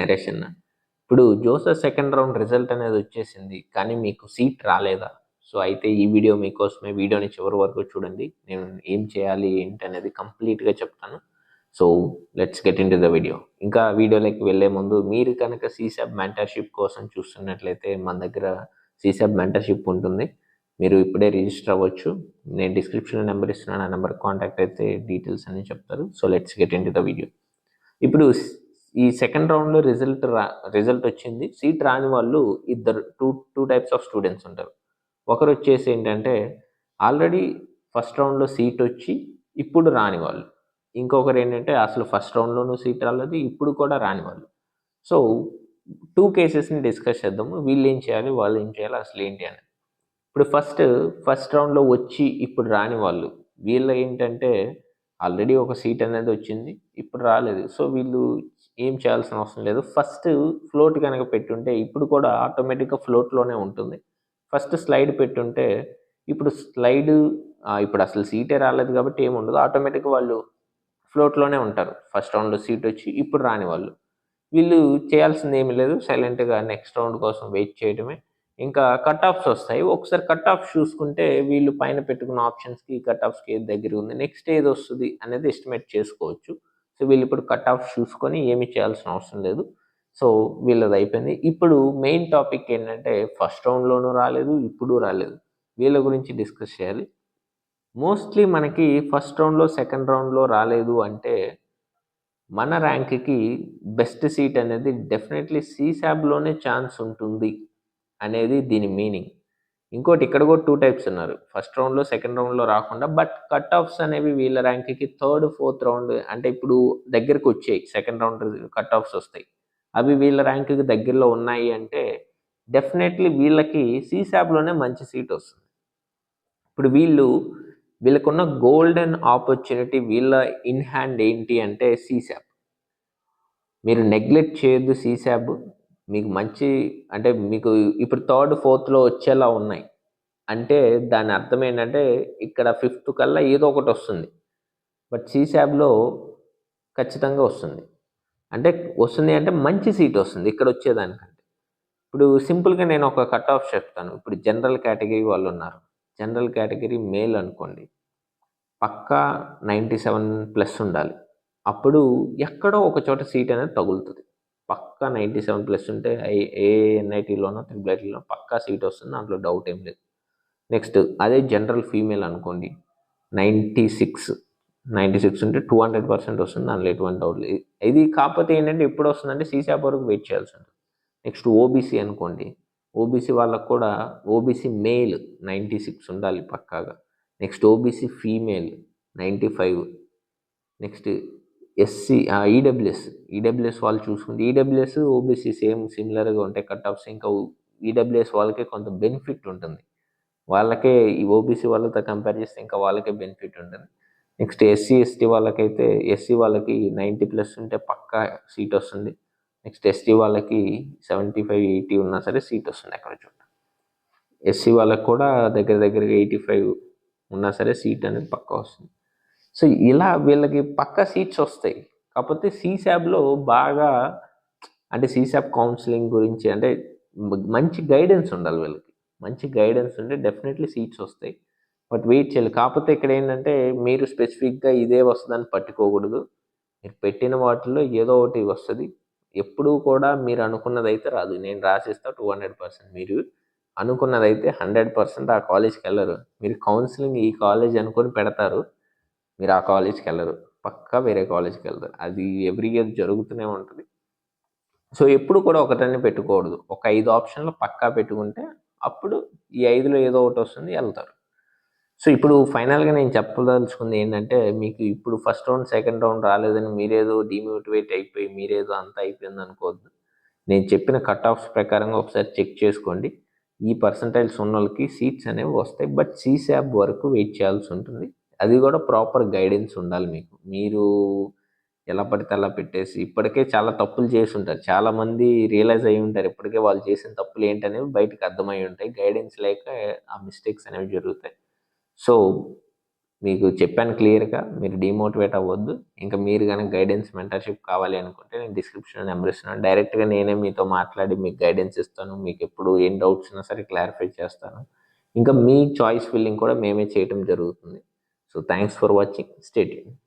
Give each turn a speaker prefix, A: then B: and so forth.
A: Narration. ఇప్పుడు Joseph second round result అనేది వచ్చేసింది, కానీ మీకు సీట్ రాలేదా? సో అయితే ఈ వీడియో మీకోసమే. వీడియోని చివరి వరకు చూడండి. నేను ఏం చేయాలి ఏంటి అనేది కంప్లీట్గా చెప్తాను. So let's get in to the video. ఇంకా వీడియోలోకి వెళ్ళే ముందు మీరు కనుక సీసాబ్ మెంటర్షిప్ కోసం చూస్తున్నట్లయితే మన దగ్గర సీసాబ్ మెంటర్షిప్ ఉంటుంది. మీరు ఇప్పుడే రిజిస్టర్ అవ్వచ్చు. నేను డిస్క్రిప్షన్లో నెంబర్ ఇస్తున్నాను. ఆ నెంబర్ కాంటాక్ట్ అయితే డీటెయిల్స్ అన్ని చెప్తారు. So let's get in to the video. ఇప్పుడు ఈ సెకండ్ రౌండ్లో రిజల్ట్ వచ్చింది. సీట్ రాని వాళ్ళు ఇద్దరు టూ టైప్స్ ఆఫ్ స్టూడెంట్స్ ఉంటారు. ఒకరు వచ్చేసి ఏంటంటే ఆల్రెడీ ఫస్ట్ రౌండ్లో సీట్ వచ్చి ఇప్పుడు రాని వాళ్ళు. ఇంకొకరు ఏంటంటే అసలు ఫస్ట్ రౌండ్లోనూ సీట్ రాలేదు, ఇప్పుడు కూడా రాని వాళ్ళు. సో టూ కేసెస్ని డిస్కస్ చేద్దాము. వీళ్ళు ఏం చేయాలి, వాళ్ళు ఏం చేయాలి, అసలు ఏంటి అని. ఇప్పుడు ఫస్ట్ రౌండ్లో వచ్చి ఇప్పుడు రాని వాళ్ళు, వీళ్ళు ఏంటంటే ఆల్రెడీ ఒక సీట్ అనేది వచ్చింది, ఇప్పుడు రాలేదు. సో వీళ్ళు ఏం చేయాల్సిన అవసరం లేదు. ఫస్ట్ ఫ్లోట్ కనుక పెట్టుంటే ఇప్పుడు కూడా ఆటోమేటిక్గా ఫ్లోట్లోనే ఉంటుంది. ఫస్ట్ స్లైడ్ పెట్టుంటే ఇప్పుడు ఇప్పుడు అసలు సీటే రాలేదు కాబట్టి ఏముండదు, ఆటోమేటిక్గా వాళ్ళు ఫ్లోట్లోనే ఉంటారు. ఫస్ట్ రౌండ్లో సీట్ వచ్చి ఇప్పుడు రాని వాళ్ళు. వీళ్ళు చేయాల్సింది ఏమీ లేదు, సైలెంట్గా నెక్స్ట్ రౌండ్ కోసం వెయిట్ చేయడమే. ఇంకా కట్ ఆఫ్స్ వస్తాయి. ఒకసారి కట్ ఆఫ్స్ చూసుకుంటే వీళ్ళు పైన పెట్టుకున్న ఆప్షన్స్కి కట్ ఆఫ్స్కి ఏది దగ్గర ఉంది, నెక్స్ట్ ఏది వస్తుంది అనేది ఎస్టిమేట్ చేసుకోవచ్చు. సో వీళ్ళు ఇప్పుడు కట్ ఆఫ్స్ చూసుకొని ఏమీ చేయాల్సిన అవసరం లేదు. సో వీళ్ళది అయిపోయింది. ఇప్పుడు మెయిన్ టాపిక్ ఏంటంటే ఫస్ట్ రౌండ్లోనూ రాలేదు, ఇప్పుడు రాలేదు, వీళ్ళ గురించి డిస్కస్ చేయాలి. మోస్ట్లీ మనకి ఫస్ట్ రౌండ్లో సెకండ్ రౌండ్లో రాలేదు అంటే మన ర్యాంక్కి బెస్ట్ సీట్ అనేది డెఫినెట్లీ సీసాబ్లోనే ఛాన్స్ ఉంటుంది అనేది దీని మీనింగ్. ఇంకోటి ఇక్కడ కూడా టూ టైప్స్ ఉన్నారు. ఫస్ట్ రౌండ్లో సెకండ్ రౌండ్లో రాకుండా బట్ కట్ ఆఫ్స్ అనేవి వీళ్ళ ర్యాంక్కి థర్డ్ ఫోర్త్ రౌండ్ అంటే ఇప్పుడు దగ్గరకు వచ్చాయి, సెకండ్ రౌండ్ కట్ ఆఫ్స్ వస్తాయి, అవి వీళ్ళ ర్యాంక్కి దగ్గరలో ఉన్నాయి అంటే డెఫినెట్లీ వీళ్ళకి సీసాబ్లోనే మంచి సీట్ వస్తుంది. ఇప్పుడు వీళ్ళకున్న గోల్డెన్ ఆపర్చునిటీ, వీళ్ళ ఇన్ హ్యాండ్ ఏంటి అంటే సీసాబ్. మీరు నెగ్లెక్ట్ చేయొద్దు సీసాబ్. మీకు మంచి అంటే మీకు ఇప్పుడు థర్డ్ ఫోర్త్లో వచ్చేలా ఉన్నాయి అంటే దాని అర్థం ఏంటంటే ఇక్కడ ఫిఫ్త్ కల్లా ఏదో ఒకటి వస్తుంది. బట్ సీసాబ్లో ఖచ్చితంగా వస్తుంది. అంటే మంచి సీట్ వస్తుంది ఇక్కడ వచ్చేదానికంటే. ఇప్పుడు సింపుల్గా నేను ఒక కట్ ఆఫ్ చెప్తాను. ఇప్పుడు జనరల్ కేటగిరీ వాళ్ళు ఉన్నారు. జనరల్ కేటగిరీ మేల్ అనుకోండి, పక్కా 97+ ఉండాలి. అప్పుడు ఎక్కడో ఒక చోట సీట్ అనేది తగులుతుంది. పక్కా 97+ ఉంటే ఏ ఎన్ఐటీలోనో ట్రిపుల్ పక్కా సీట్ వస్తుంది, దాంట్లో డౌట్ ఏం లేదు. నెక్స్ట్ అదే జనరల్ ఫీమేల్ అనుకోండి, 96 ఉంటే 200% వస్తుంది, దాంట్లో ఎటువంటి డౌట్ లేదు. ఇది కాకపోతే ఏంటంటే ఎప్పుడు వస్తుందంటే సీసాప్ వరకు వెయిట్ చేయాల్సి ఉంటుంది. నెక్స్ట్ ఓబీసీ అనుకోండి, ఓబీసీ వాళ్ళకు కూడా ఓబీసీ మేల్ 96 ఉండాలి పక్కాగా. Next OBC female 95. Next SC EWS వాళ్ళు చూసుకుంటే ఈడబ్ల్యూఎస్ ఓబీసీ సిమిలర్గా ఉంటాయి కట్ ఆఫ్స్. ఇంకా ఈడబ్ల్యూఎస్ వాళ్ళకే కొంత బెనిఫిట్ ఉంటుంది, వాళ్ళకే ఈ ఓబీసీ వాళ్ళతో కంపేర్ చేస్తే ఇంకా వాళ్ళకే బెనిఫిట్ ఉంటుంది. నెక్స్ట్ ఎస్సీ వాళ్ళకైతే ఎస్సీ వాళ్ళకి 90+ ఉంటే పక్కా సీట్ వస్తుంది. నెక్స్ట్ ఎస్టీ వాళ్ళకి 75-80 ఉన్నా సరే సీట్ వస్తుంది ఎక్కడ చూడ. ఎస్సీ వాళ్ళకి కూడా దగ్గరగా 85 ఉన్నా సరే సీట్ అనేది పక్కా వస్తుంది. సో ఇలా వీళ్ళకి పక్కా సీట్స్ వస్తాయి. కాకపోతే సీసాబ్లో బాగా అంటే సీసాబ్ కౌన్సిలింగ్ గురించి అంటే మంచి గైడెన్స్ ఉండాలి వీళ్ళకి. మంచి గైడెన్స్ ఉంటే డెఫినెట్లీ సీట్స్ వస్తాయి. బట్ వెయిట్ చేయాలి. కాకపోతే ఇక్కడ ఏంటంటే మీరు స్పెసిఫిక్గా ఇదే వస్తుందని పట్టుకోకూడదు. మీరు పెట్టిన వాటిల్లో ఏదో ఒకటి వస్తుంది. ఎప్పుడూ కూడా మీరు అనుకున్నదైతే రాదు. నేను రాసిస్తా 200%. మీరు అనుకున్నదైతే 100% ఆ కాలేజ్కి వెళ్ళరు. మీరు కౌన్సిలింగ్ ఈ కాలేజ్ అనుకొని పెడతారు, మీరు ఆ కాలేజ్కి వెళ్ళరు, పక్కా వేరే కాలేజ్కి వెళ్తారు. అది ఎవ్రీ ఇయర్ జరుగుతూనే ఉంటుంది. సో ఎప్పుడు కూడా ఒకటని పెట్టుకోకూడదు. ఒక 5 ఆప్షన్లు పక్కా పెట్టుకుంటే అప్పుడు ఈ 5లో ఏదో ఒకటి వస్తుంది, వెళ్తారు. సో ఇప్పుడు ఫైనల్గా నేను చెప్పదలుచుకుంది ఏంటంటే మీకు ఇప్పుడు ఫస్ట్ రౌండ్ సెకండ్ రౌండ్ రాలేదని మీరేదో డిమోటివేట్ అయిపోయి మీరేదో అంతా అయిపోయింది అనుకోవద్దు. నేను చెప్పిన కట్ ఆఫ్స్ ప్రకారంగా ఒకసారి చెక్ చేసుకోండి. ఈ పర్సంటైల్స్ ఉన్న వాళ్ళకి సీట్స్ అనేవి వస్తాయి. బట్ సీసాబ్ వరకు వెయిట్ చేయాల్సి ఉంటుంది. అది కూడా ప్రాపర్ గైడెన్స్ ఉండాలి మీకు. మీరు ఎలా పడితే అలా పెట్టేసి ఇప్పటికే చాలా తప్పులు చేసి ఉంటారు. చాలామంది రియలైజ్ అయ్యి ఉంటారు ఇప్పటికే వాళ్ళు చేసిన తప్పులు ఏంటనేవి బయటకు అర్థమై ఉంటాయి. గైడెన్స్ లేక ఆ మిస్టేక్స్ అనేవి జరుగుతాయి. సో మీకు చెప్పాను క్లియర్గా, మీరు డీమోటివేట్ అవ్వద్దు. ఇంకా మీరు కనుక గైడెన్స్ మెంటర్షిప్ కావాలి అనుకుంటే నేను డిస్క్రిప్షన్లో నెంబర్ ఇస్తున్నాను. డైరెక్ట్గా నేనే మీతో మాట్లాడి మీకు గైడెన్స్ ఇస్తాను. మీకు ఎప్పుడు ఏం డౌట్స్ ఉన్నా సరే క్లారిఫై చేస్తాను. ఇంకా మీ చాయిస్ ఫిల్లింగ్ కూడా మేమే చేయటం జరుగుతుంది. So thanks for watching. Stay tuned.